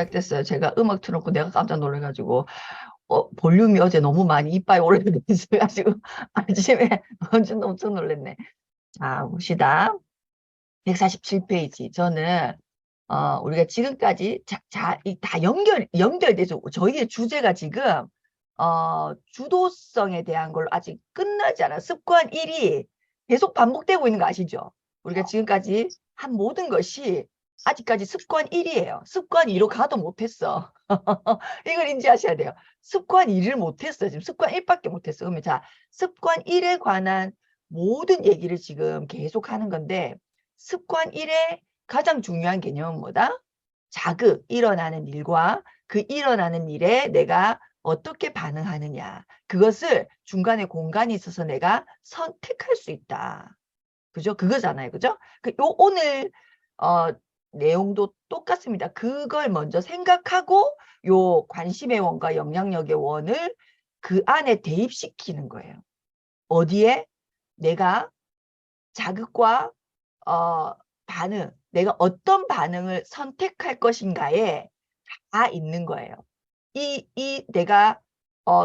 시작됐어요. 제가 음악 틀어놓고 내가 깜짝 놀라가지고 볼륨이 어제 너무 많이 이빨이 올라가 있어가지고 아침에 완전 엄청 놀랐네. 자, 봅시다. 147페이지. 저는 우리가 지금까지 다 연결돼서 저희의 주제가 지금 주도성에 대한 걸로 아직 끝나지 않아. 습관 1이 계속 반복되고 있는 거 아시죠? 우리가 지금까지 한 모든 것이 아직까지 습관 1이에요. 습관 2로 가도 못했어. 이걸 인지하셔야 돼요. 습관 2를 못했어. 지금 습관 1밖에 못했어. 그러면 자, 습관 1에 관한 모든 얘기를 지금 계속 하는 건데 습관 1의 가장 중요한 개념은 뭐다? 자극, 일어나는 일과 그 일어나는 일에 내가 어떻게 반응하느냐. 그것을 중간에 공간이 있어서 내가 선택할 수 있다. 그죠? 그거잖아요. 그죠? 오늘 내용도 똑같습니다. 그걸 먼저 생각하고 요 관심의 원과 영향력의 원을 그 안에 대입시키는 거예요. 어디에? 내가 자극과 반응, 내가 어떤 반응을 선택할 것인가에 다 있는 거예요. 내가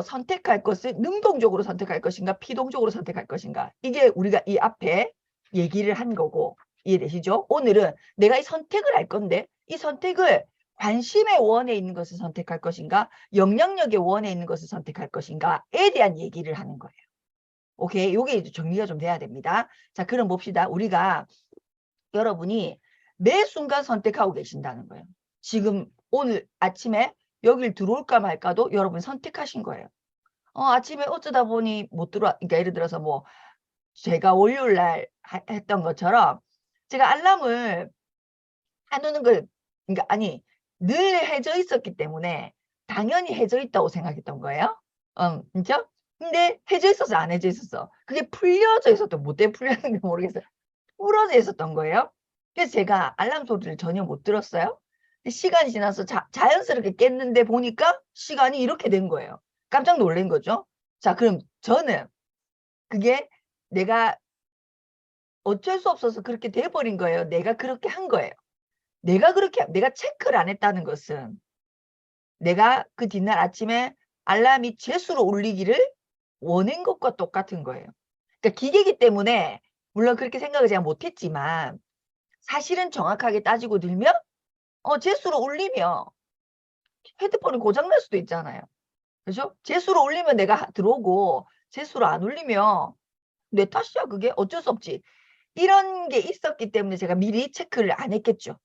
선택할 것을 능동적으로 선택할 것인가, 피동적으로 선택할 것인가. 이게 우리가 이 앞에 얘기를 한 거고, 이해되시죠? 오늘은 내가 이 선택을 할 건데, 이 선택을 관심의 원에 있는 것을 선택할 것인가, 영향력의 원에 있는 것을 선택할 것인가에 대한 얘기를 하는 거예요. 오케이. 요게 이제 정리가 좀 돼야 됩니다. 자, 그럼 봅시다. 우리가 여러분이 매 순간 선택하고 계신다는 거예요. 지금 오늘 아침에 여길 들어올까 말까도 여러분이 선택하신 거예요. 아침에 어쩌다 보니 못 들어와. 그러니까 예를 들어서 뭐 제가 월요일 날 했던 것처럼 제가 알람을 해놓는 걸, 그러니까 아니 늘 해져 있었기 때문에 당연히 해져 있다고 생각했던 거예요. 진짜? 근데 해져 있어서 안 해져 있었어. 그게 풀려져 있었던, 뭐 때문에 풀렸는지 모르겠어요. 풀어져 있었던 거예요. 그래서 제가 알람 소리를 전혀 못 들었어요. 시간이 지나서 자연스럽게 깼는데 보니까 시간이 이렇게 된 거예요. 깜짝 놀란 거죠. 자, 그럼 저는 그게 내가 어쩔 수 없어서 그렇게 돼버린 거예요. 내가 그렇게 한 거예요. 내가 체크를 안 했다는 것은 내가 그 뒷날 아침에 알람이 재수로 울리기를 원한 것과 똑같은 거예요. 그러니까 기계이기 때문에 물론 그렇게 생각을 제가 못했지만 사실은 정확하게 따지고 들면 재수로 울리면 헤드폰이 고장날 수도 있잖아요. 그죠? 재수로 울리면 내가 들어오고 재수로 안 울리면 내 탓이야. 그게 어쩔 수 없지. 이런 게 있었기 때문에 제가 미리 체크를 안 했겠죠.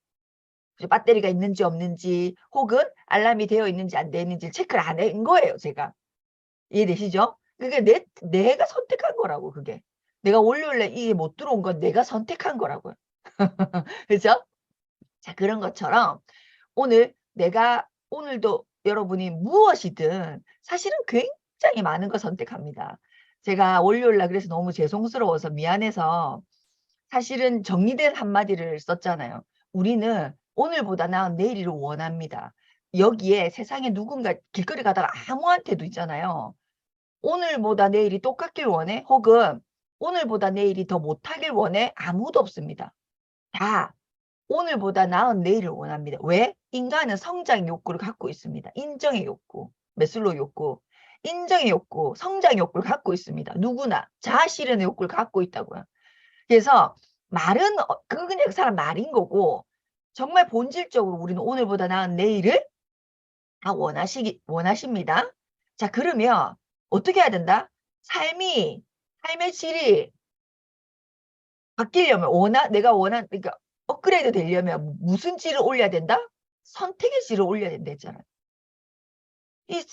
배터리가 있는지 없는지 혹은 알람이 되어 있는지 안 되어 있는지 체크를 안 한 거예요. 제가. 이해되시죠? 그게 내가 선택한 거라고. 그게. 내가 월요일에 이게 못 들어온 건 내가 선택한 거라고요. 그죠? 자, 그런 것처럼 오늘도 여러분이 무엇이든 사실은 굉장히 많은 걸 선택합니다. 제가 월요일날 그래서 너무 죄송스러워서 미안해서 사실은 정리된 한마디를 썼잖아요. 우리는 오늘보다 나은 내일을 원합니다. 여기에 세상에 누군가 길거리 가다가 아무한테도 있잖아요. 오늘보다 내일이 똑같길 원해? 혹은 오늘보다 내일이 더 못하길 원해? 아무도 없습니다. 다 오늘보다 나은 내일을 원합니다. 왜? 인간은 성장 욕구를 갖고 있습니다. 인정의 욕구, 매슬로우 욕구, 인정의 욕구, 성장 욕구를 갖고 있습니다. 누구나 자아 실현의 욕구를 갖고 있다고요. 그래서 말은 그건 그냥 그 사람 말인 거고 정말 본질적으로 우리는 오늘보다 나은 내일을 다 원하십니다. 자, 그러면 어떻게 해야 된다? 삶의 질이 바뀌려면 내가 원한 그러니까 업그레이드 되려면 무슨 질을 올려야 된다? 선택의 질을 올려야 된다 했잖아요.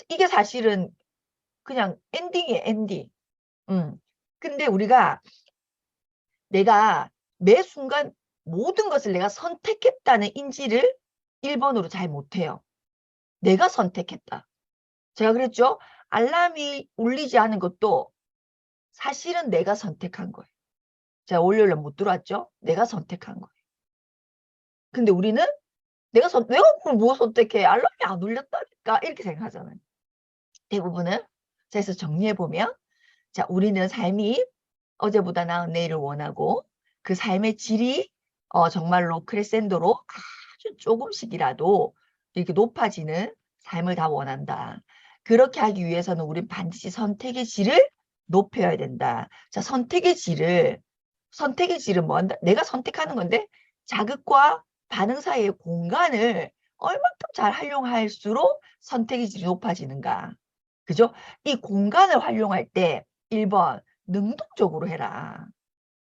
이게 사실은 그냥 엔딩이에요. 엔딩. 근데 우리가 내가 매 순간 모든 것을 내가 선택했다는 인지를 1번으로 잘 못해요. 내가 선택했다. 제가 그랬죠? 알람이 울리지 않은 것도 사실은 내가 선택한 거예요. 제가 월요일에 못 들어왔죠? 내가 선택한 거예요. 근데 우리는 내가 그걸 뭐 선택해? 알람이 안 울렸다니까? 이렇게 생각하잖아요. 대부분은. 그래서 정리해보면, 자, 우리는 삶이 어제보다 나은 내일을 원하고, 그 삶의 질이 정말로 크레센도로 아주 조금씩이라도 이렇게 높아지는 삶을 다 원한다. 그렇게 하기 위해서는 우린 반드시 선택의 질을 높여야 된다. 자, 선택의 질은 뭐 한다? 내가 선택하는 건데 자극과 반응 사이의 공간을 얼마큼 잘 활용할수록 선택의 질이 높아지는가. 그죠? 이 공간을 활용할 때 1번 능동적으로 해라.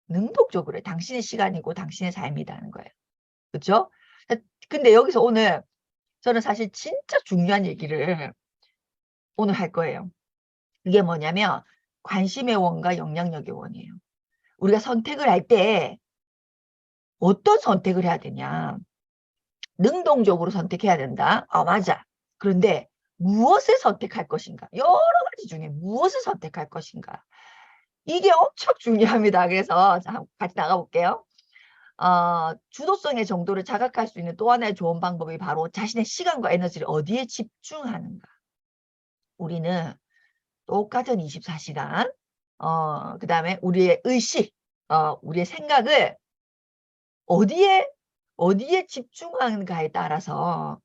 능동적으로 해. 당신의 시간이고 당신의 삶이라는 거예요. 그죠? 근데 여기서 오늘 저는 사실 진짜 중요한 얘기를 오늘 할 거예요. 그게 뭐냐면 관심의 원과 영향력의 원이에요. 우리가 선택을 할 때 어떤 선택을 해야 되냐. 능동적으로 선택해야 된다. 아, 맞아. 그런데 무엇을 선택할 것인가? 여러 가지 중에 무엇을 선택할 것인가? 이게 엄청 중요합니다. 그래서 같이 나가볼게요. 주도성의 정도를 자각할 수 있는 또 하나의 좋은 방법이 바로 자신의 시간과 에너지를 어디에 집중하는가. 우리는 똑같은 24시간, 그 다음에 우리의 의식, 우리의 생각을 어디에 집중하는가에 따라서,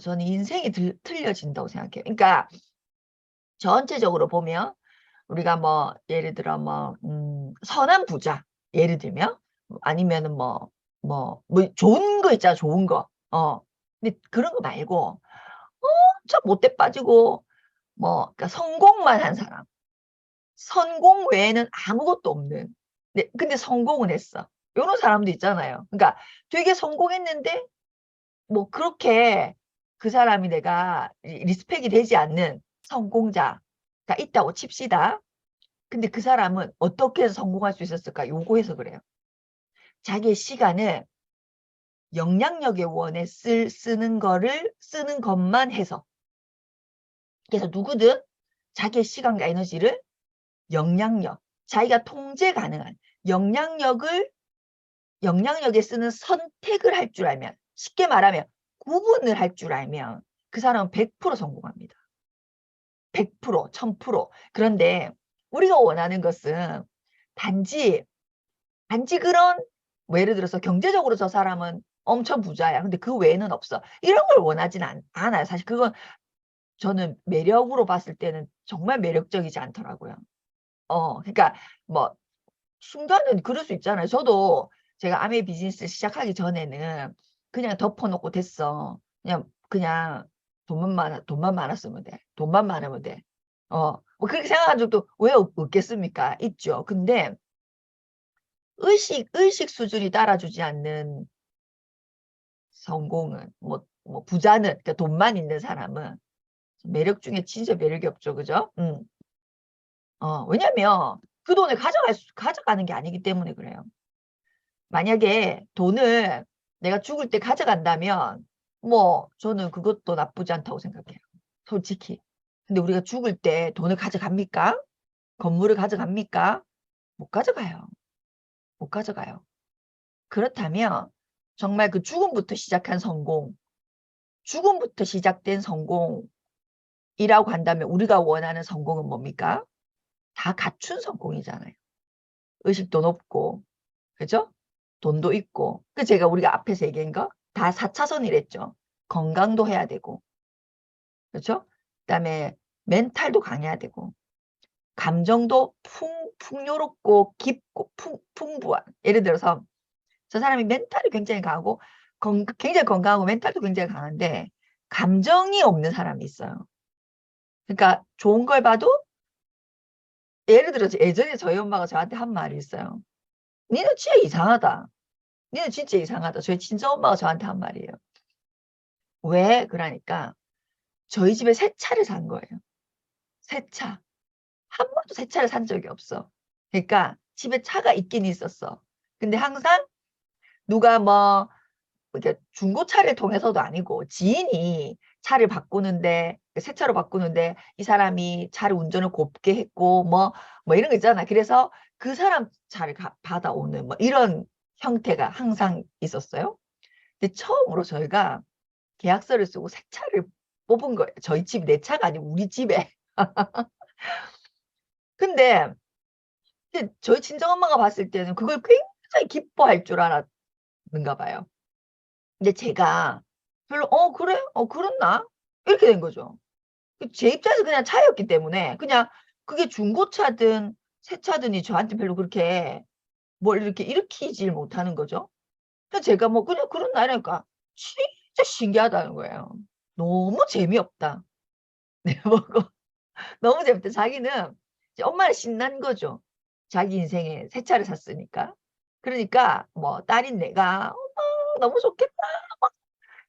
저는 인생이 틀려진다고 생각해요. 그러니까 전체적으로 보면 우리가 뭐, 예를 들어 뭐, 선한 부자, 예를 들면, 아니면은 뭐 좋은 거 있잖아, 좋은 거. 근데 그런 거 말고, 엄청 못돼 빠지고, 그러니까 성공만 한 사람. 성공 외에는 아무것도 없는. 근데 성공은 했어. 이런 사람도 있잖아요. 그러니까 되게 성공했는데, 뭐 그렇게 그 사람이 내가 리스펙이 되지 않는 성공자가 있다고 칩시다. 근데 그 사람은 어떻게 해서 성공할 수 있었을까? 요거해서 그래요. 자기의 시간을 영향력의 원에 쓰는 것만 해서. 그래서 누구든 자기의 시간과 에너지를 영향력, 자기가 통제 가능한 영향력에 쓰는 선택을 할 줄 알면, 쉽게 말하면 구분을 할 줄 알면 그 사람은 100% 성공합니다. 100%, 1000%. 그런데 우리가 원하는 것은 단지 그런, 뭐 예를 들어서 경제적으로 저 사람은 엄청 부자야. 근데 그 외에는 없어. 이런 걸 원하진 않아요. 사실 그건 저는 매력으로 봤을 때는 정말 매력적이지 않더라고요. 그러니까 뭐 순간은 그럴 수 있잖아요. 저도 제가 아메 비즈니스 시작하기 전에는 그냥 덮어놓고 됐어. 그냥 돈만 많았으면 돼. 돈만 많으면 돼. 뭐 그렇게 생각한 적도 왜 없겠습니까? 있죠. 근데 의식 수준이 따라주지 않는 성공은, 부자는, 그러니까 돈만 있는 사람은 매력 중에 진짜 매력이 없죠. 그죠? 왜냐면 그 돈을 가져가는 게 아니기 때문에 그래요. 만약에 돈을 내가 죽을 때 가져간다면, 저는 그것도 나쁘지 않다고 생각해요. 솔직히. 근데 우리가 죽을 때 돈을 가져갑니까? 건물을 가져갑니까? 못 가져가요. 못 가져가요. 그렇다면 정말 그 죽음부터 시작한 성공, 죽음부터 시작된 성공이라고 한다면 우리가 원하는 성공은 뭡니까? 다 갖춘 성공이잖아요. 의식도 높고, 그죠? 돈도 있고. 제가 우리가 앞에서 얘기한 거 다 4차선이랬죠. 건강도 해야 되고, 그렇죠? 그다음에 멘탈도 강해야 되고, 감정도 풍요롭고 깊고 풍부한. 예를 들어서 저 사람이 멘탈이 굉장히 강하고 굉장히 건강하고 멘탈도 굉장히 강한데 감정이 없는 사람이 있어요. 그러니까 좋은 걸 봐도, 예를 들어서 예전에 저희 엄마가 저한테 한 말이 있어요. 니는 진짜 이상하다. 니는 진짜 이상하다. 저희 친정엄마가 저한테 한 말이에요. 왜? 그러니까 저희 집에 새 차를 산 거예요. 새 차. 한 번도 새 차를 산 적이 없어. 그러니까 집에 차가 있긴 있었어. 근데 항상 누가 이렇게 중고차를 통해서도 아니고 지인이 차를 바꾸는데, 새 차로 바꾸는데 이 사람이 차를 운전을 곱게 했고 이런 거 있잖아. 그래서 그 사람 차를 받아오는 이런 형태가 항상 있었어요. 근데 처음으로 저희가 계약서를 쓰고 새 차를 뽑은 거예요. 저희 집 내 차가 아니고 우리 집에. 근데 저희 친정엄마가 봤을 때는 그걸 굉장히 기뻐할 줄 알았는가 봐요. 근데 제가 별로 그래? 그렇나? 이렇게 된 거죠. 제 입장에서 그냥 차였기 때문에 그냥 그게 중고차든 새 차든이 저한테 별로 그렇게 뭘 이렇게 일으키질 못하는 거죠. 그래서 제가 뭐 그냥 그렇나 이러니까 진짜 신기하다는 거예요. 너무 재미없다. 내 보고 너무 재밌다. 자기는 이제 엄마는 신난 거죠. 자기 인생에 새 차를 샀으니까. 그러니까 뭐 딸인 내가 "어머 너무 좋겠다." 막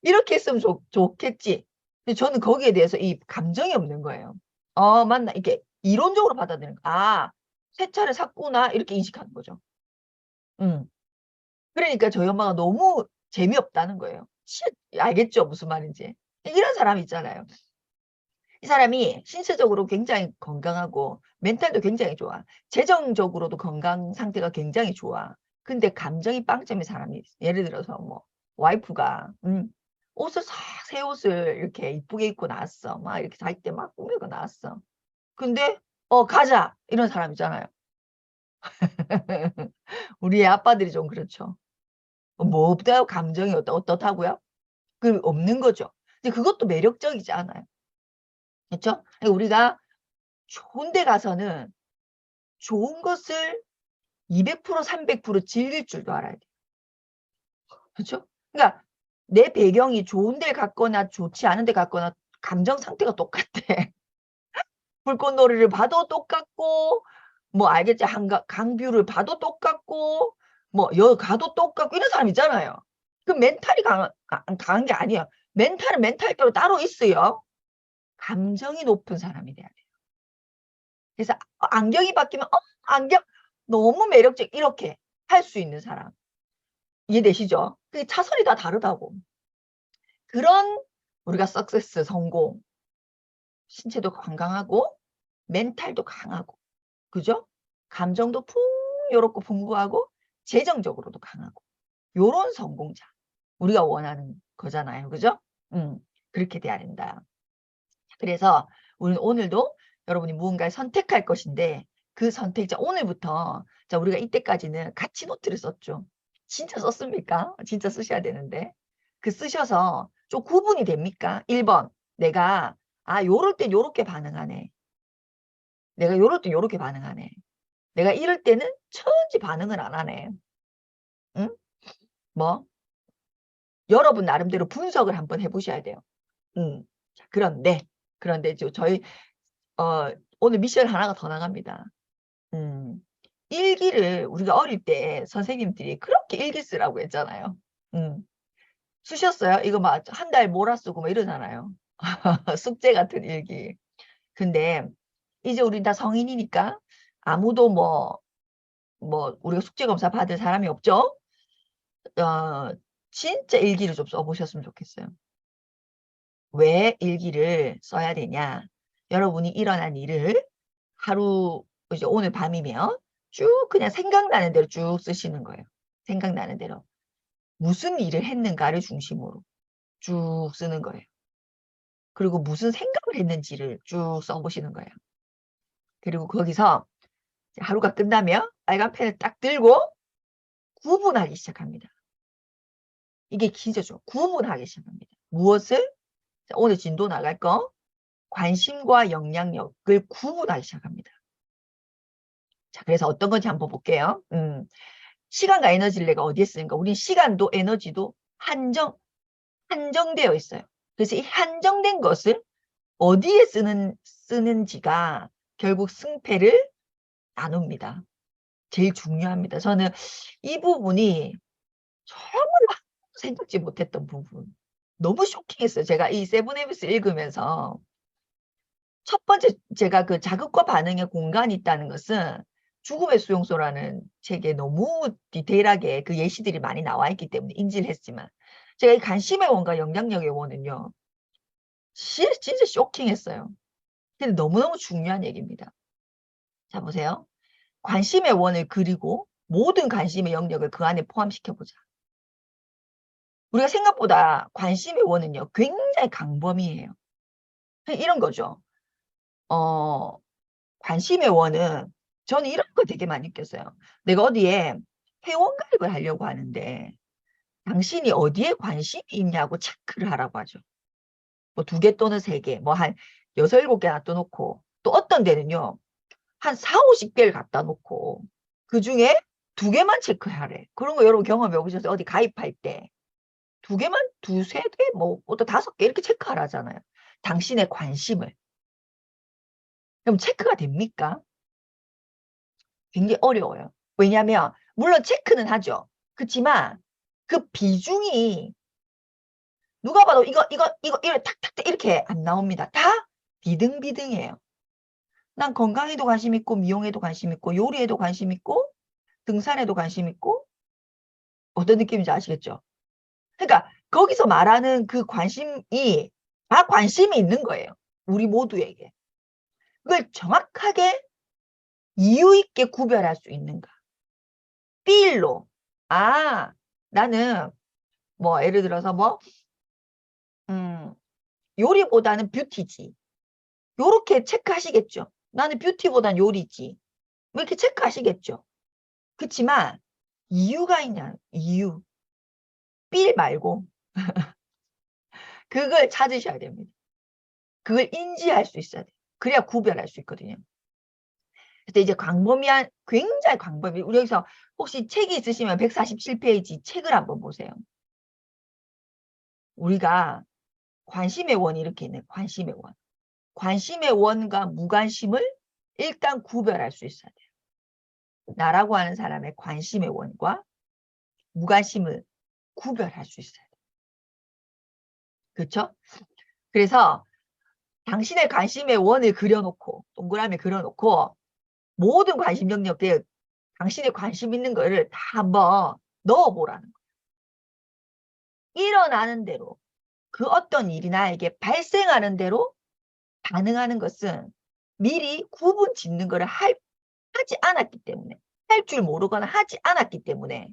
이렇게 했으면 좋겠지. 근데 저는 거기에 대해서 이 감정이 없는 거예요. 맞나 이렇게 이론적으로 받아들이는 거. '아 새 차를 샀구나.' 이렇게 인식하는 거죠. 음. 그러니까 저희 엄마가 너무 재미없다는 거예요. 알겠죠? 무슨 말인지. 이런 사람이 있잖아요. 이 사람이 신체적으로 굉장히 건강하고 멘탈도 굉장히 좋아. 재정적으로도 건강 상태가 굉장히 좋아. 근데 감정이 빵점인 사람이 있어. 예를 들어서 뭐 와이프가 옷을 싹 새 옷을 이렇게 이쁘게 입고 나왔어. 막 이렇게 잘 때 막 꾸미고 나왔어. 근데 가자." 이런 사람 있잖아요. 우리 애 아빠들이 좀 그렇죠. 뭐 없다요? 감정이 어떻다고요? 그 없는 거죠. 근데 그것도 매력적이지 않아요. 그쵸? 그러니까 우리가 좋은 데 가서는 좋은 것을 200% 300% 즐길 줄도 알아야 돼요. 그쵸? 그러니까 내 배경이 좋은 데 갔거나 좋지 않은 데 갔거나 감정 상태가 똑같아. 불꽃놀이를 봐도 똑같고 뭐 알겠지? 한강 강뷰를 봐도 똑같고 뭐 여기 가도 똑같고 이런 사람 있잖아요. 그 멘탈이 강한 게 아니에요. 멘탈은 멘탈대로 따로 있어요. 감정이 높은 사람이 돼야 돼요. 그래서 안경이 바뀌면 안경 너무 매력적." 이렇게 할 수 있는 사람. 이해되시죠? 그 차선이 다 다르다고. 그런 우리가 석세스 성공, 신체도 건강하고 멘탈도 강하고 그죠? 감정도 풍요롭고 풍부하고 재정적으로도 강하고 요런 성공자. 우리가 원하는 거잖아요. 그죠? 음. 그렇게 돼야 된다. 그래서 우리는 오늘도 여러분이 무언가를 선택할 것인데 그 선택자 오늘부터 자 우리가 이때까지는 가치 노트를 썼죠. 진짜 썼습니까? 진짜 쓰셔야 되는데. 그 쓰셔서 좀 구분이 됩니까? 1 번 내가 '아 요럴 땐 요렇게 반응하네. 내가 요럴 땐 요렇게 반응하네. 내가 이럴 때는 천지 반응을 안 하네.' 응? 뭐 여러분 나름대로 분석을 한번 해 보셔야 돼요. 자 그런데 저희 어 오늘 미션 하나가 더 나갑니다. 음. 일기를 우리가 어릴 때 선생님들이 그렇게 일기 쓰라고 했잖아요. 음. 쓰셨어요? 이거 막 한 달 몰아쓰고 막 이러잖아요. 숙제 같은 일기. 근데 이제 우린 다 성인이니까 아무도 우리가 숙제 검사 받을 사람이 없죠? 어 진짜 일기를 좀 써 보셨으면 좋겠어요. 왜 일기를 써야 되냐? 여러분이 일어난 일을 하루 이제 오늘 밤이면 쭉 그냥 생각나는 대로 쭉 쓰시는 거예요. 생각나는 대로. 무슨 일을 했는가를 중심으로 쭉 쓰는 거예요. 그리고 무슨 생각을 했는지를 쭉 써 보시는 거예요. 그리고 거기서 이제 하루가 끝나면 빨간 펜을 딱 들고 구분하기 시작합니다. 이게 기저죠. 구분하기 시작합니다. 무엇을 자 오늘 진도 나갈 거 관심과 영향력을 구분하기 시작합니다. 자 그래서 어떤 건지 한번 볼게요. 시간과 에너지를 내가 어디에 쓰는가. 우린 시간도 에너지도 한정되어 있어요. 그래서 이 한정된 것을 어디에 쓰는지가 결국 승패를 나눕니다. 제일 중요합니다. 저는 이 부분이 정말 생각지 못했던 부분. 너무 쇼킹했어요. 제가 이 세븐 헤비스 읽으면서 첫 번째 제가 그 자극과 반응의 공간이 있다는 것은 죽음의 수용소라는 책에 너무 디테일하게 그 예시들이 많이 나와 있기 때문에 인지를 했지만 제가 이 관심의 원과 영향력의 원은요. 진짜 쇼킹했어요. 근데 너무너무 중요한 얘기입니다. 자 보세요. 관심의 원을 그리고 모든 관심의 영역을 그 안에 포함시켜 보자. 우리가 생각보다 관심의 원은요. 굉장히 강범위해요. 이런 거죠. 어 관심의 원은 저는 이런 거 되게 많이 느꼈어요. 내가 어디에 회원 가입을 하려고 하는데 당신이 어디에 관심이 있냐고 체크를 하라고 하죠. 뭐 2개 또는 3개, 뭐 한 6, 7개 놔둬놓고, 또 어떤 데는요, 한 4, 50개를 갖다 놓고, 그 중에 2개만 체크하래. 그런 거 여러분 경험해 보셨어요? 어디 가입할 때. 2개만, 2, 3개, 뭐, 또 5개 이렇게 체크하라잖아요. 당신의 관심을. 그럼 체크가 됩니까? 굉장히 어려워요. 왜냐하면, 물론 체크는 하죠. 그렇지만, 그 비중이 누가 봐도 이렇게 탁탁탁 이렇게 안 나옵니다. 다 비등비등해요. 난 건강에도 관심 있고, 미용에도 관심 있고, 요리에도 관심 있고, 등산에도 관심 있고, 어떤 느낌인지 아시겠죠? 그러니까, 거기서 말하는 그 관심이 다 관심이 있는 거예요. 우리 모두에게. 그걸 정확하게 이유 있게 구별할 수 있는가? 삘로. 아, 나는 뭐 예를 들어서 뭐 요리보다는 뷰티지. 요렇게 체크하시겠죠. 나는 뷰티보다는 요리지. 뭐 이렇게 체크하시겠죠. 그렇지만 이유가 있냐? 이유. 삘 말고 그걸 찾으셔야 됩니다. 그걸 인지할 수 있어야 돼요. 그래야 구별할 수 있거든요. 그래서 이제 광범위한, 굉장히 광범위. 우리 여기서 혹시 책이 있으시면 147페이지 책을 한번 보세요. 우리가 관심의 원이 이렇게 있네. 관심의 원. 관심의 원과 무관심을 일단 구별할 수 있어야 돼요. 나라고 하는 사람의 관심의 원과 무관심을 구별할 수 있어야 돼요. 그렇죠? 그래서 당신의 관심의 원을 그려놓고, 동그라미 그려놓고, 모든 관심 영역에 당신의 관심 있는 거를 다 한번 넣어보라는 거예요. 일어나는 대로, 그 어떤 일이 나에게 발생하는 대로 반응하는 것은 미리 구분 짓는 거를 하지 않았기 때문에, 할 줄 모르거나 하지 않았기 때문에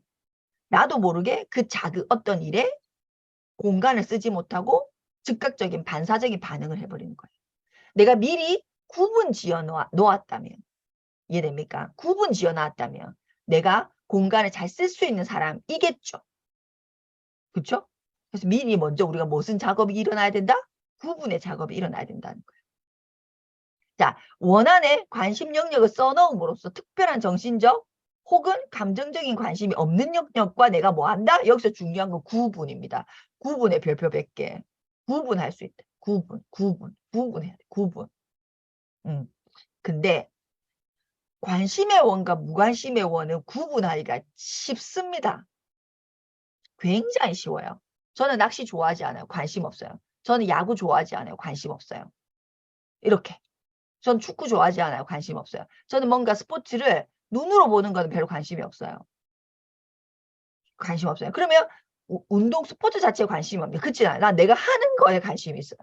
나도 모르게 그 작은 어떤 일에 공간을 쓰지 못하고 즉각적인 반사적인 반응을 해버리는 거예요. 내가 미리 구분 지어 놓았다면, 이해됩니까? 구분 지어 놨다면 내가 공간을 잘 쓸 수 있는 사람이겠죠. 그렇죠? 그래서 미리 먼저 우리가 무슨 작업이 일어나야 된다? 구분의 작업이 일어나야 된다는 거예요. 자, 원안에 관심 영역을 써놓음으로써 특별한 정신적 혹은 감정적인 관심이 없는 영역과 내가 뭐 한다? 여기서 중요한 건 구분입니다. 구분의 별표 100개. 구분할 수 있다. 구분해야 돼. 구분. 근데 관심의 원과 무관심의 원은 구분하기가 쉽습니다. 굉장히 쉬워요. 저는 낚시 좋아하지 않아요. 관심 없어요. 저는 야구 좋아하지 않아요. 관심 없어요. 이렇게. 전 축구 좋아하지 않아요. 관심 없어요. 저는 뭔가 스포츠를 눈으로 보는 거는 별로 관심이 없어요. 관심 없어요. 그러면 운동 스포츠 자체에 관심이 없는데 그렇지 않아요. 난 내가 하는 거에 관심이 있어요.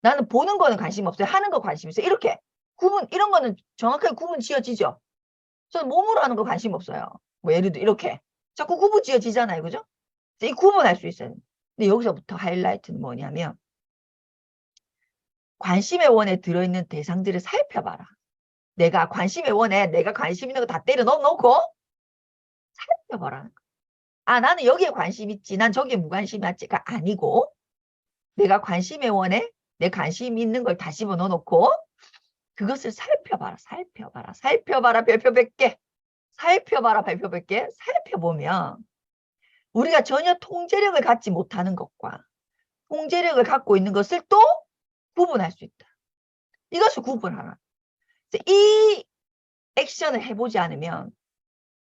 나는 보는 거는 관심 없어요. 하는 거 관심 있어요. 이렇게 구분, 이런 거는 정확하게 구분 지어지죠. 저는 몸으로 하는 거 관심 없어요. 뭐 예를 들어 이렇게 자꾸 구분 지어지잖아요. 그죠? 이 구분할 수 있어요. 근데 여기서부터 하이라이트는 뭐냐면 관심의 원에 들어있는 대상들을 살펴봐라. 내가 관심의 원에 내가 관심 있는 거 다 때려 넣어놓고 살펴봐라는 거야. 아, 나는 여기에 관심 있지. 난 저기에 무관심이지가 아니고 내가 관심의 원에 내 관심 있는 걸 다 집어 넣어놓고 그것을 살펴봐라. 살펴봐라. 살펴봐라. 별표 100개. 살펴봐라. 별표 100개. 살펴보면 우리가 전혀 통제력을 갖지 못하는 것과 통제력을 갖고 있는 것을 또 구분할 수 있다. 이것을 구분하라. 이 액션을 해보지 않으면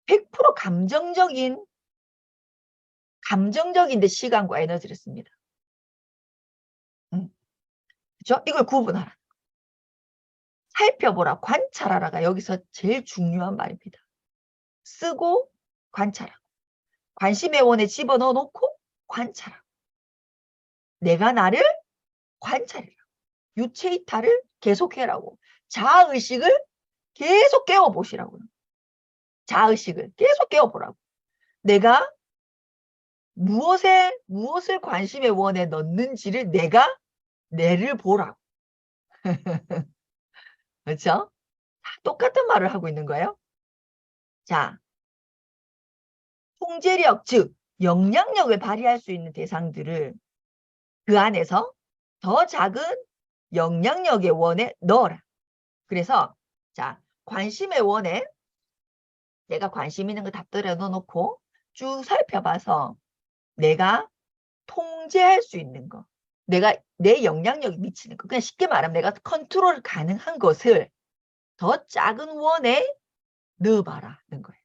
100% 감정적인데 시간과 에너지를 씁니다. 그렇죠? 이걸 구분하라. 살펴보라, 관찰하라가 여기서 제일 중요한 말입니다. 쓰고 관찰하고 관심의 원에 집어넣어 놓고 관찰하고 내가 나를 관찰해라. 유체이탈을 계속해라고. 자아의식을 계속 깨워보시라고요. 자아의식을 계속 깨워보라고. 내가 무엇을 관심의 원에 넣는지를 내가 내를 보라고. 그렇죠? 똑같은 말을 하고 있는 거예요. 자, 통제력, 즉 영향력을 발휘할 수 있는 대상들을 그 안에서 더 작은 영향력의 원에 넣어라. 그래서 자, 관심의 원에 내가 관심 있는 거 다 떨어 넣어놓고 쭉 살펴봐서 내가 통제할 수 있는 거, 내가 내 영향력이 미치는 거, 그냥 쉽게 말하면 내가 컨트롤 가능한 것을 더 작은 원에 넣어봐라는 거예요.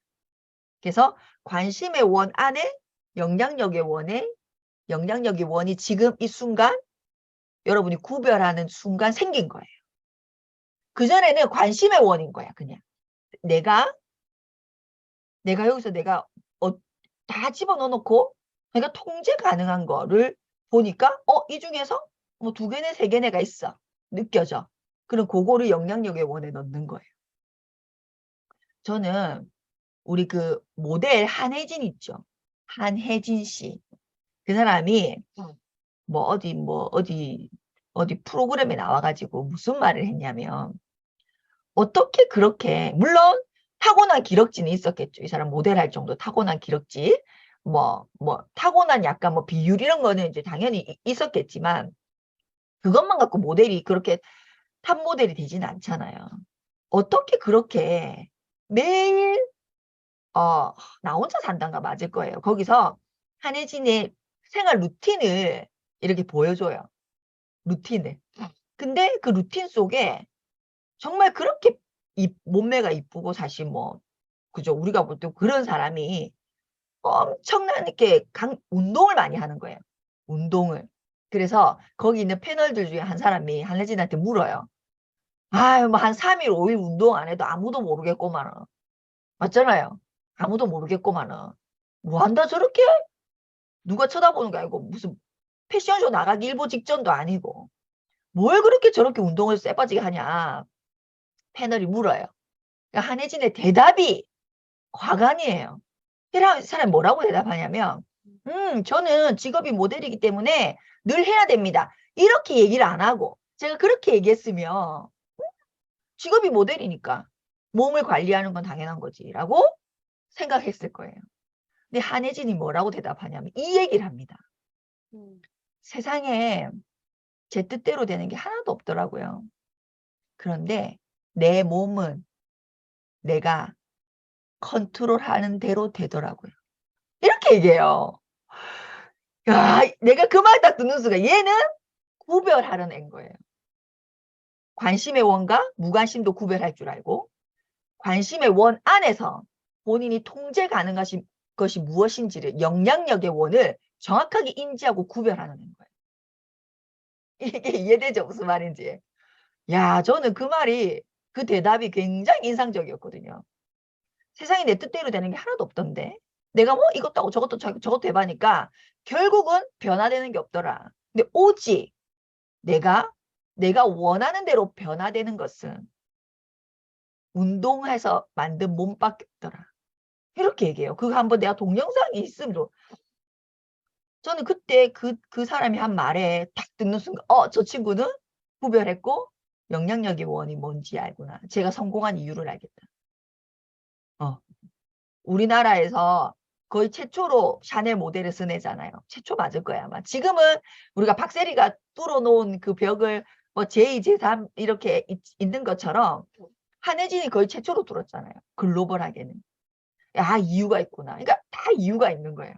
그래서 관심의 원 안에 영향력의 원에 영향력의 원이 지금 이 순간 여러분이 구별하는 순간 생긴 거예요. 그전에는 관심의 원인 거야. 그냥 내가 여기서 내가 다 집어넣어 놓고 내가 통제 가능한 거를 보니까 이 중에서 뭐 2개네 3개네가 있어. 느껴져. 그럼 그거를 영향력의 원에 넣는 거예요. 저는 우리 그 모델 한혜진 있죠. 한혜진 씨. 그 사람이 어디 프로그램에 나와가지고 무슨 말을 했냐면 어떻게 그렇게 물론 타고난 기럭지는 있었겠죠. 이 사람 모델할 정도 타고난 기럭지 타고난 약간 비율 이런 거는 이제 당연히 있었겠지만 그것만 갖고 모델이 그렇게 탑 모델이 되지는 않잖아요. 어떻게 그렇게 매일 나 혼자 산단가 맞을 거예요. 거기서 한혜진의 생활 루틴을 이렇게 보여줘요. 루틴을. 근데 그 루틴 속에 정말 그렇게 몸매가 이쁘고 사실 그죠. 우리가 볼 때 그런 사람이 엄청나게 운동을 많이 하는 거예요. 운동을. 그래서 거기 있는 패널들 중에 한 사람이 한혜진한테 물어요. 아유, 한 3일, 5일 운동 안 해도 아무도 모르겠구만은. 맞잖아요. 아무도 모르겠구만은. 뭐 한다 저렇게? 누가 쳐다보는 게 아니고 무슨 패션쇼 나가기 일보 직전도 아니고 뭘 그렇게 저렇게 운동을 쎄빠지게 하냐 패널이 물어요. 그러니까 한혜진의 대답이 과감이에요. 이 사람이 뭐라고 대답하냐면 저는 직업이 모델이기 때문에 늘 해야 됩니다. 이렇게 얘기를 안 하고 제가 그렇게 얘기했으면 직업이 모델이니까 몸을 관리하는 건 당연한 거지 라고 생각했을 거예요. 근데 한혜진이 뭐라고 대답하냐면 이 얘기를 합니다. 세상에 제 뜻대로 되는 게 하나도 없더라고요. 그런데 내 몸은 내가 컨트롤하는 대로 되더라고요. 이렇게 얘기해요. 야, 내가 그 말 딱 듣는 순간 얘는 구별하려낸 거예요. 관심의 원과 무관심도 구별할 줄 알고 관심의 원 안에서 본인이 통제 가능한 것이 무엇인지를 영향력의 원을 정확하게 인지하고 구별하는 거예요. 이게 이해되죠? 무슨 말인지. 야, 저는 그 대답이 굉장히 인상적이었거든요. 세상이 내 뜻대로 되는 게 하나도 없던데 내가 이것도 하고 저것도 해봐니까 결국은 변화되는 게 없더라. 근데 오직 내가 원하는 대로 변화되는 것은 운동해서 만든 몸밖에 없더라. 이렇게 얘기해요. 그거 한번 내가 동영상이 있으면 저는 그때 그 사람이 한 말에 딱 듣는 순간 저 친구는 구별했고 영향력의 원이 뭔지 알구나. 제가 성공한 이유를 알겠다. 우리나라에서 거의 최초로 샤넬 모델을 쓴 애잖아요. 최초 맞을 거야 아마. 지금은 우리가 박세리가 뚫어놓은 그 벽을 제2, 제3 이렇게 있는 것처럼 한혜진이 거의 최초로 뚫었잖아요. 글로벌하게는. 야, 이유가 있구나. 그러니까 다 이유가 있는 거예요.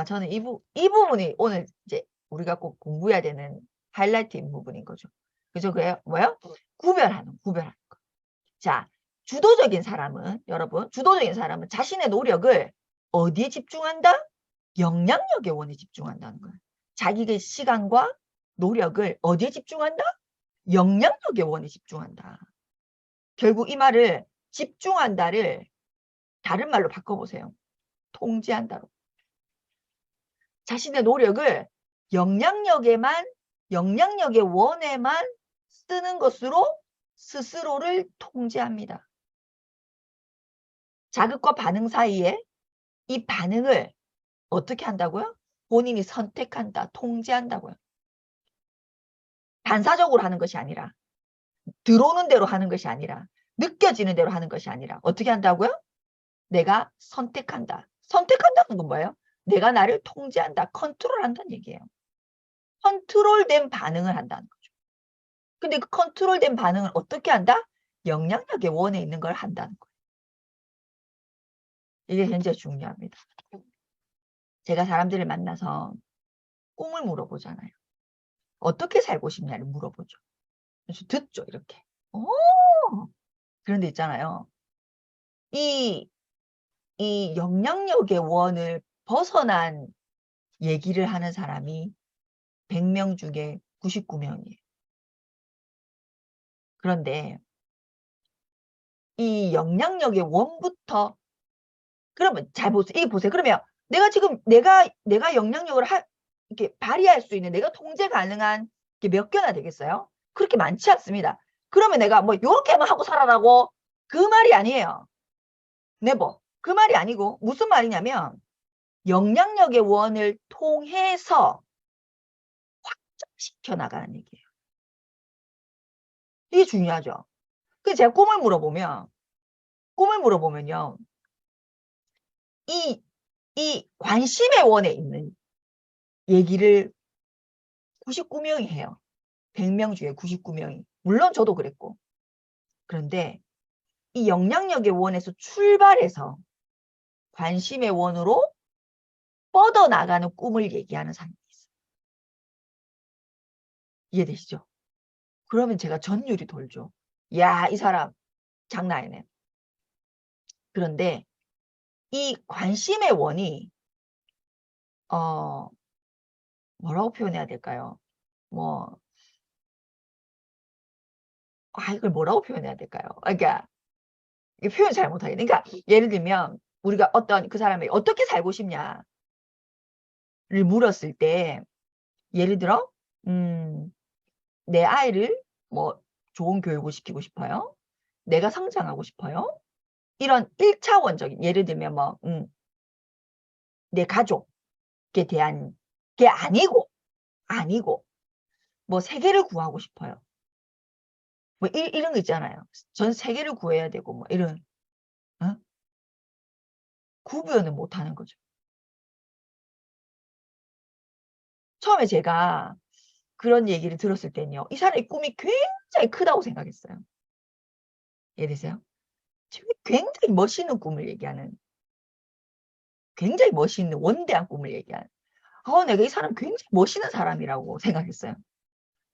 저는 이 부분이 오늘 이제 우리가 꼭 공부해야 되는 하이라이트인 부분인 거죠. 그죠? 그래요? 뭐요? 구별하는 거. 자, 주도적인 사람은 자신의 노력을 어디에 집중한다? 영향력의 원에 집중한다는 거예요. 자기의 시간과 노력을 어디에 집중한다? 영향력의 원에 집중한다. 결국 이 말을 집중한다를 다른 말로 바꿔보세요. 통제한다로. 자신의 노력을 영향력의 원에만 쓰는 것으로 스스로를 통제합니다. 자극과 반응 사이에 이 반응을 어떻게 한다고요? 본인이 선택한다, 통제한다고요. 반사적으로 하는 것이 아니라 들어오는 대로 하는 것이 아니라 느껴지는 대로 하는 것이 아니라 어떻게 한다고요? 내가 선택한다. 선택한다는 건 뭐예요? 내가 나를 통제한다, 컨트롤한다는 얘기예요. 컨트롤된 반응을 한다는 거죠. 근데 그 컨트롤된 반응을 어떻게 한다? 영향력의 원에 있는 걸 한다는 거예요. 이게 굉장히 중요합니다. 제가 사람들을 만나서 꿈을 물어보잖아요. 어떻게 살고 싶냐를 물어보죠. 그래서 듣죠, 이렇게. 오! 그런데 있잖아요. 이 영향력의 원을 벗어난 얘기를 하는 사람이 100명 중에 99명이에요. 그런데 이 영향력의 원부터, 그러면 잘 보세요. 이게 보세요. 그러면 내가 지금 내가 영향력을 이렇게 발휘할 수 있는, 내가 통제 가능한 게 몇 개나 되겠어요? 그렇게 많지 않습니다. 그러면 내가 뭐 요렇게만 하고 살아라고, 그 말이 아니에요. 네버. 그 말이 아니고 무슨 말이냐면 영향력의 원을 통해서 확장시켜 나가는 얘기예요. 이게 중요하죠. 그래서 제가 꿈을 물어보면요. 이 관심의 원에 있는 얘기를 99명이 해요. 100명 중에 99명이. 물론 저도 그랬고. 그런데 이 영향력의 원에서 출발해서 관심의 원으로 뻗어나가는 꿈을 얘기하는 사람이 있어요. 이해되시죠? 그러면 제가 전율이 돌죠. 야, 이 사람 장난 아니네. 그런데 이 관심의 원이 뭐라고 표현해야 될까요? 이걸 뭐라고 표현해야 될까요? 그러니까 이 표현 잘 못하겠네. 그러니까 예를 들면 우리가 어떤 그 사람이 어떻게 살고 싶냐를 물었을 때, 예를 들어 내 아이를 뭐 좋은 교육을 시키고 싶어요. 내가 성장하고 싶어요. 이런 1차원적인, 예를 들면 뭐 내 가족에 대한 게 아니고 뭐 세계를 구하고 싶어요. 뭐 이런 거 있잖아요. 전 세계를 구해야 되고 뭐 이런, 어? 구별을 못 하는 거죠. 처음에 제가 그런 얘기를 들었을 때는요, 이 사람의 꿈이 굉장히 크다고 생각했어요. 이해되세요? 굉장히 멋있는 꿈을 얘기하는, 굉장히 멋있는 원대한 꿈을 얘기하는, 내가 이 사람 굉장히 멋있는 사람이라고 생각했어요.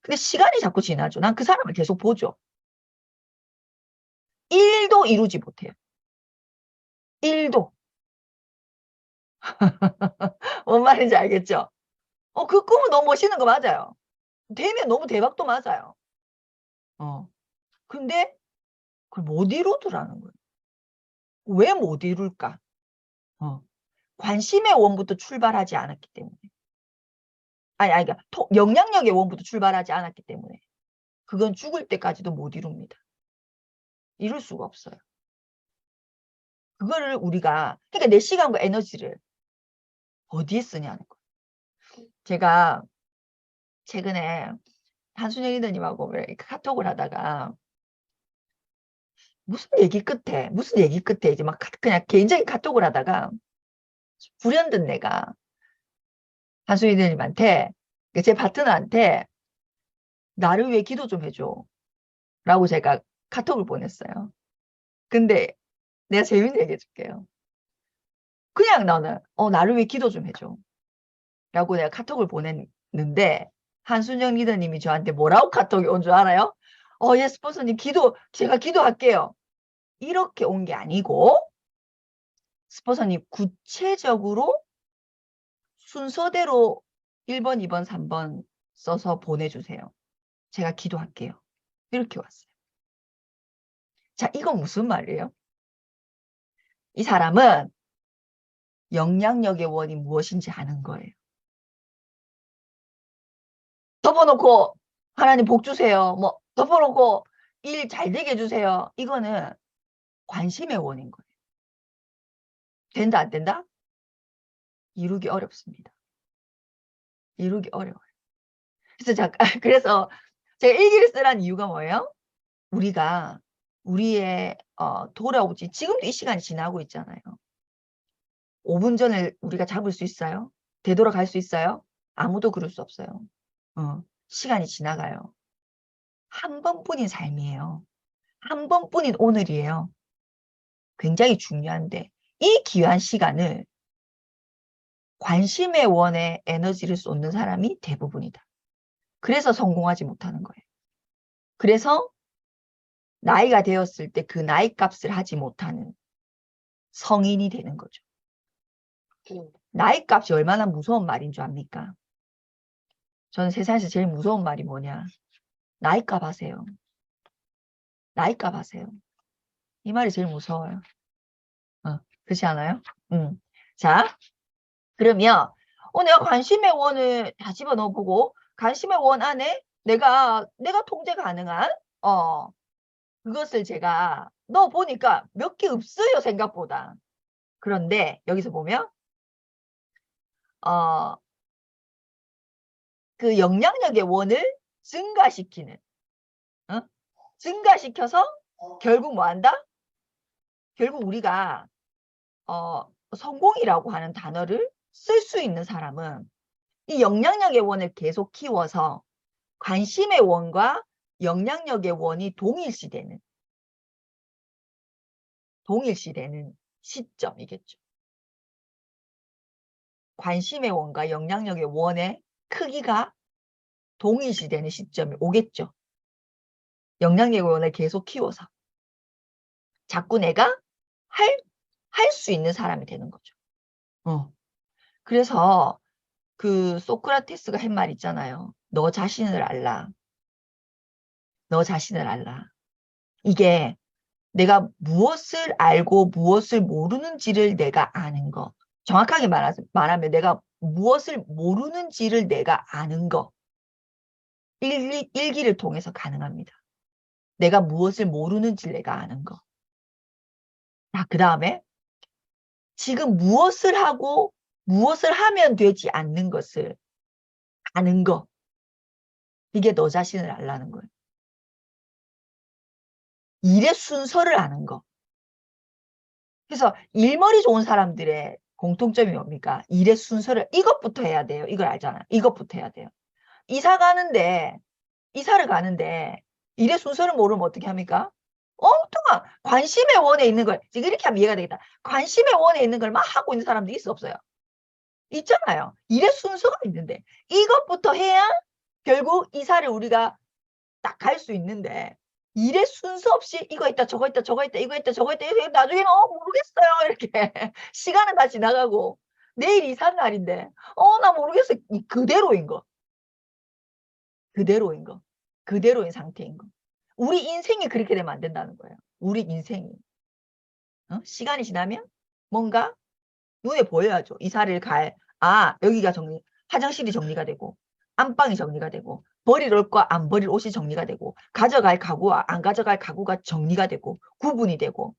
근데 시간이 자꾸 지나죠. 난 그 사람을 계속 보죠. 1도 이루지 못해요. 1도. 뭔 말인지 알겠죠? 그 꿈은 너무 멋있는 거 맞아요. 되면 너무 대박도 맞아요. 근데 그걸 못 이루더라는 거예요. 왜 못 이룰까? 관심의 원부터 출발하지 않았기 때문에. 그러니까 영향력의 원부터 출발하지 않았기 때문에. 그건 죽을 때까지도 못 이룹니다. 이룰 수가 없어요. 그거를 우리가, 그러니까 내 시간과 에너지를 어디에 쓰냐는 거예요. 제가 최근에 한순영 리더님하고 카톡을 하다가 무슨 얘기 끝에 이제 막 그냥 개인적인 카톡을 하다가 불현듯 내가 한순영 리더님한테, 제 파트너한테 나를 위해 기도 좀 해줘 라고 제가 카톡을 보냈어요. 근데 내가 재밌는 얘기 해줄게요. 그냥 나는 나를 위해 기도 좀 해줘 라고 내가 카톡을 보냈는데, 한순영 리더님이 저한테 뭐라고 카톡이 온 줄 알아요? 예, 스폰서님 제가 기도할게요. 이렇게 온 게 아니고, 스폰서님 구체적으로 순서대로 1번, 2번, 3번 써서 보내주세요. 제가 기도할게요. 이렇게 왔어요. 자, 이건 무슨 말이에요? 이 사람은 영향력의 원이 무엇인지 아는 거예요. 덮어놓고 하나님 복 주세요. 뭐 덮어놓고 일 잘 되게 해주세요. 이거는 관심의 원인 거예요. 된다 안 된다? 이루기 어렵습니다. 이루기 어려워요. 그래서 제가 일기를 쓰라는 이유가 뭐예요? 우리가 우리의 돌아오지, 지금도 이 시간이 지나고 있잖아요. 5분 전에 우리가 잡을 수 있어요? 되돌아갈 수 있어요? 아무도 그럴 수 없어요. 시간이 지나가요. 한 번뿐인 삶이에요. 한 번뿐인 오늘이에요. 굉장히 중요한데 이 귀한 시간을 관심의 원에 에너지를 쏟는 사람이 대부분이다. 그래서 성공하지 못하는 거예요. 그래서 나이가 되었을 때 그 나이 값을 하지 못하는 성인이 되는 거죠. 나이 값이 얼마나 무서운 말인 줄 압니까? 저는 세상에서 제일 무서운 말이 뭐냐? 나이 값 하세요. 나이 값 하세요. 이 말이 제일 무서워요. 그렇지 않아요? 자, 그러면 내가 관심의 원을 다 집어넣어보고 관심의 원 안에 내가 통제 가능한 그것을 제가 넣어보니까 몇 개 없어요, 생각보다. 그런데 여기서 보면 그 영향력의 원을 증가시키는 증가시켜서 결국 뭐 한다? 결국 우리가 성공이라고 하는 단어를 쓸 수 있는 사람은 이 영향력의 원을 계속 키워서 관심의 원과 영향력의 원이 동일시되는 시점이겠죠. 관심의 원과 영향력의 원의 크기가 동일시되는 시점이 오겠죠. 영향력의 원을 계속 키워서 자꾸 내가 할 수 있는 사람이 되는 거죠. 그래서 그 소크라테스가 한 말 있잖아요. 너 자신을 알라. 너 자신을 알라. 이게 내가 무엇을 알고 무엇을 모르는지를 내가 아는 거. 정확하게 말하면 내가 무엇을 모르는지를 내가 아는 거. 일기를 통해서 가능합니다. 내가 무엇을 모르는지를 내가 아는 거. 자, 그 다음에 지금 무엇을 하고 무엇을 하면 되지 않는 것을 아는 거. 이게 너 자신을 알라는 거예요. 일의 순서를 아는 거. 그래서 일머리 좋은 사람들의 공통점이 뭡니까? 일의 순서를 이것부터 해야 돼요. 이걸 알잖아요. 이것부터 해야 돼요. 이사를 가는데 일의 순서를 모르면 어떻게 합니까? 엉뚱한 관심의 원에 있는 걸 지금 이렇게 하면 이해가 되겠다. 관심의 원에 있는 걸 막 하고 있는 사람들이 있어 없어요? 있잖아요. 일의 순서가 있는데 이것부터 해야 결국 이사를 우리가 딱 갈 수 있는데 일의 순서 없이 이거 있다 저거 있다 저거 있다 이거 있다 저거 있다 이거 나중에는 모르겠어요 이렇게 시간은 다 지나가고 내일 이사 날인데 나 모르겠어. 그대로인 거. 그대로인 상태인 거. 우리 인생이 그렇게 되면 안 된다는 거예요. 우리 인생이 시간이 지나면 뭔가 눈에 보여야죠. 이사를 여기가 화장실이 정리가 되고 안방이 정리가 되고 버릴 옷과 안 버릴 옷이 정리가 되고 가져갈 가구와 안 가져갈 가구가 정리가 되고 구분이 되고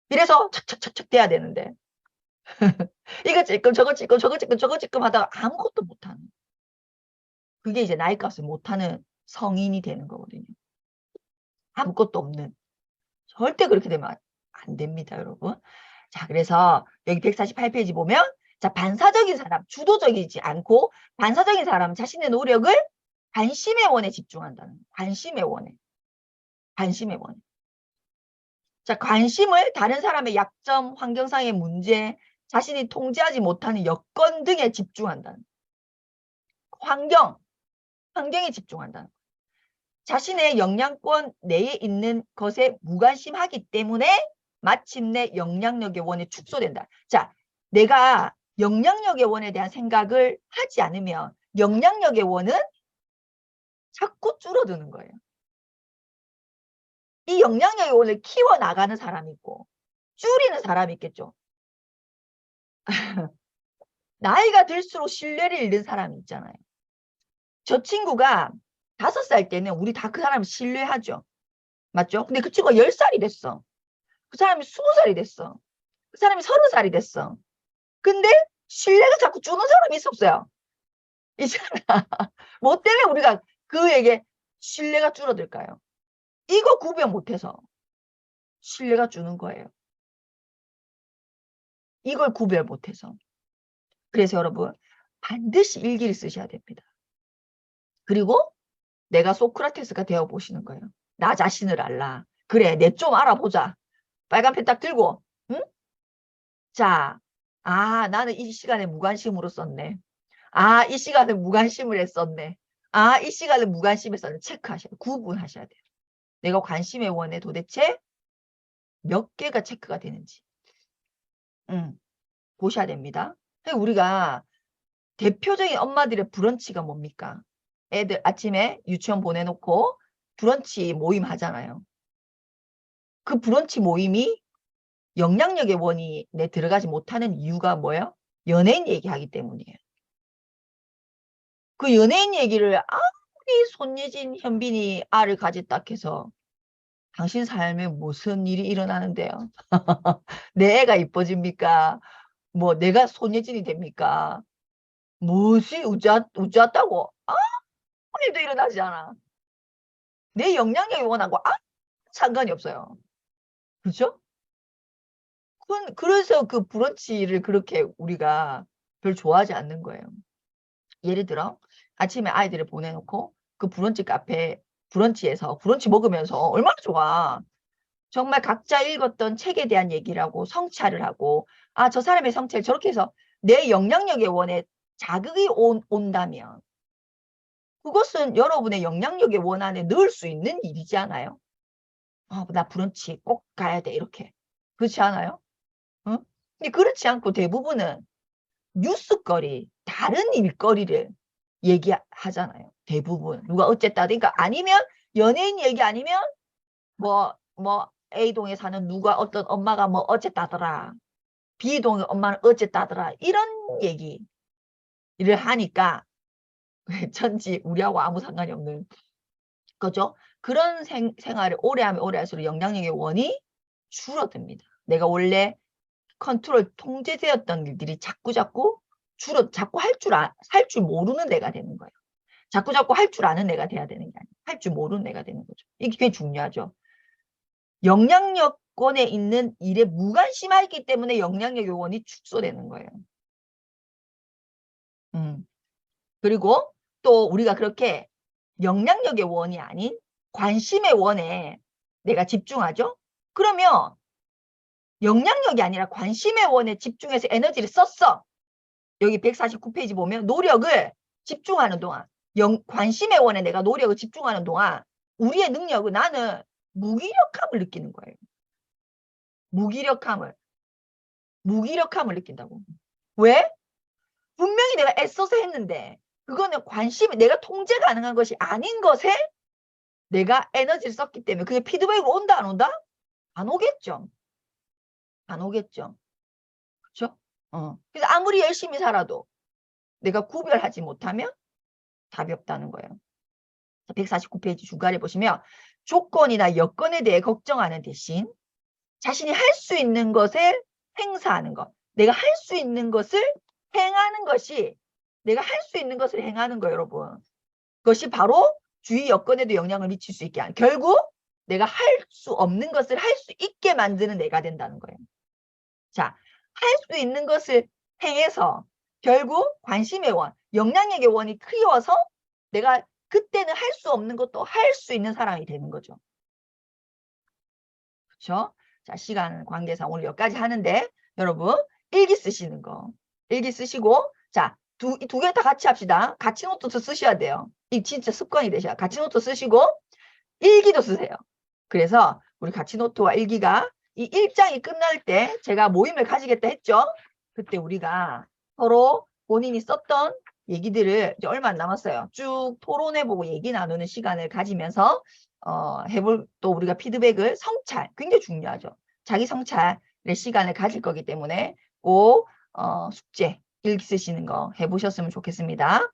이래서 착착착착 돼야 되는데 이거 찔끔 저거 찔끔 저거 찔끔 저거 찔끔 하다가 아무것도 못하는 그게 이제 나이 값을 못하는 성인이 되는 거거든요. 아무것도 없는. 절대 그렇게 되면 안 됩니다, 여러분. 자, 그래서 여기 148페이지 보면 자, 반사적인 사람, 주도적이지 않고 반사적인 사람은 자신의 노력을 관심의 원에 집중한다는 거예요. 관심의 원에. 자, 관심을 다른 사람의 약점, 환경상의 문제, 자신이 통제하지 못하는 여건 등에 집중한다는 거예요. 환경에 집중한다는 거예요. 자신의 영향권 내에 있는 것에 무관심하기 때문에 마침내 영향력의 원이 축소된다. 자, 내가 영향력의 원에 대한 생각을 하지 않으면 영향력의 원은 자꾸 줄어드는 거예요. 이 영향력의 원을 키워나가는 사람이 있고 줄이는 사람이 있겠죠. 나이가 들수록 신뢰를 잃는 사람이 있잖아요. 저 친구가 5살 때는 우리 다 그 사람을 신뢰하죠. 맞죠? 근데 그 친구가 10살이 됐어. 그 사람이 20살이 됐어. 그 사람이 30살이 됐어. 근데 신뢰가 자꾸 주는 사람이 있었어요. 있잖아. 뭐 때문에 우리가 그에게 신뢰가 줄어들까요? 이거 구별 못해서 신뢰가 주는 거예요. 이걸 구별 못해서. 그래서 여러분 반드시 일기를 쓰셔야 됩니다. 그리고 내가 소크라테스가 되어 보시는 거예요. 나 자신을 알라. 그래, 내 좀 알아보자. 빨간 펜 딱 들고, 응? 자, 나는 이 시간에 무관심으로 썼네. 이 시간에 무관심을 했었네. 이 시간에 무관심했었네. 체크하셔야 돼요. 구분하셔야 돼요. 내가 관심의 원에 도대체 몇 개가 체크가 되는지. 보셔야 됩니다. 우리가 대표적인 엄마들의 브런치가 뭡니까? 애들 아침에 유치원 보내놓고 브런치 모임 하잖아요. 그 브런치 모임이 영향력의 원이 내 들어가지 못하는 이유가 뭐예요? 연예인 얘기하기 때문이에요. 그 연예인 얘기를 아무리 손예진, 현빈이 알을 가졌다 해서 당신 삶에 무슨 일이 일어나는데요? 내 애가 이뻐집니까? 뭐 내가 손예진이 됩니까? 무엇이 우짜다고? 아무 일도 일어나지 않아. 내 영향력이 원하고 아무 상관이 없어요. 그렇죠? 그래서 그 브런치를 그렇게 우리가 별 좋아하지 않는 거예요. 예를 들어 아침에 아이들을 보내놓고 그 브런치 카페 브런치에서 브런치 먹으면서 얼마나 좋아. 정말 각자 읽었던 책에 대한 얘기를 하고 성찰을 하고 저 사람의 성찰 저렇게 해서 내 영향력의 원에 자극이 온다면 그것은 여러분의 영향력의 원 안에 넣을 수 있는 일이지 않아요? 나 브런치 꼭 가야 돼 이렇게. 그렇지 않아요? 응? 근데 그렇지 않고 대부분은 뉴스거리, 다른 일거리를 얘기하잖아요. 대부분. 누가 어쨌다. 그러니까 아니면 연예인 얘기 아니면 뭐 A동에 사는 누가 어떤 엄마가 뭐 어쨌다더라. B동의 엄마는 어쨌다더라. 이런 얘기를 하니까 전지 우리하고 아무 상관이 없는 거죠. 그런 생활을 오래 하면 오래 할수록 영향력의 원이 줄어듭니다. 내가 원래 컨트롤 통제되었던 일들이 자꾸 할 줄 모르는 내가 되는 거예요. 자꾸 할 줄 아는 내가 돼야 되는 게 아니에요. 할 줄 모르는 내가 되는 거죠. 이게 굉장히 중요하죠. 영향력권에 있는 일에 무관심하기 때문에 영향력의 원이 축소되는 거예요. 그리고 또 우리가 그렇게 영향력의 원이 아닌 관심의 원에 내가 집중하죠? 그러면 영향력이 아니라 관심의 원에 집중해서 에너지를 썼어. 여기 149페이지 보면 노력을 집중하는 동안 관심의 원에 내가 노력을 집중하는 동안 우리의 능력은 나는 무기력함을 느끼는 거예요. 무기력함을 느낀다고. 왜? 분명히 내가 애써서 했는데 그거는 관심이 내가 통제 가능한 것이 아닌 것에 내가 에너지를 썼기 때문에 그게 피드백으로 온다 안 온다? 안 오겠죠. 안 오겠죠. 그렇죠? 그래서 아무리 열심히 살아도 내가 구별하지 못하면 답이 없다는 거예요. 149페이지 중간에 보시면 조건이나 여건에 대해 걱정하는 대신 자신이 할 수 있는 것을 행사하는 것. 내가 할 수 있는 것을 행하는 것이 내가 할 수 있는 것을 행하는 거예요, 여러분. 그것이 바로 주위 여건에도 영향을 미칠 수 있게 하는 결국 내가 할 수 없는 것을 할 수 있게 만드는 내가 된다는 거예요. 자, 할 수 있는 것을 행해서 결국 관심의 원, 영향력의 원이 크어서 내가 그때는 할 수 없는 것도 할 수 있는 사람이 되는 거죠. 그렇죠? 자, 시간 관계상 오늘 여기까지 하는데 여러분 일기 쓰시는 거. 일기 쓰시고 자, 두 개 다 같이 합시다. 같이 노트도 쓰셔야 돼요. 이 진짜 습관이 되셔야 같이 노트 쓰시고 일기도 쓰세요. 그래서 우리 같이 노트와 일기가 이 일장이 끝날 때 제가 모임을 가지겠다 했죠. 그때 우리가 서로 본인이 썼던 얘기들을 이제 얼마 안 남았어요. 쭉 토론해보고 얘기 나누는 시간을 가지면서 해볼 또 우리가 피드백을 성찰 굉장히 중요하죠. 자기 성찰의 시간을 가질 거기 때문에 꼭 숙제 일기 쓰시는 거 해보셨으면 좋겠습니다.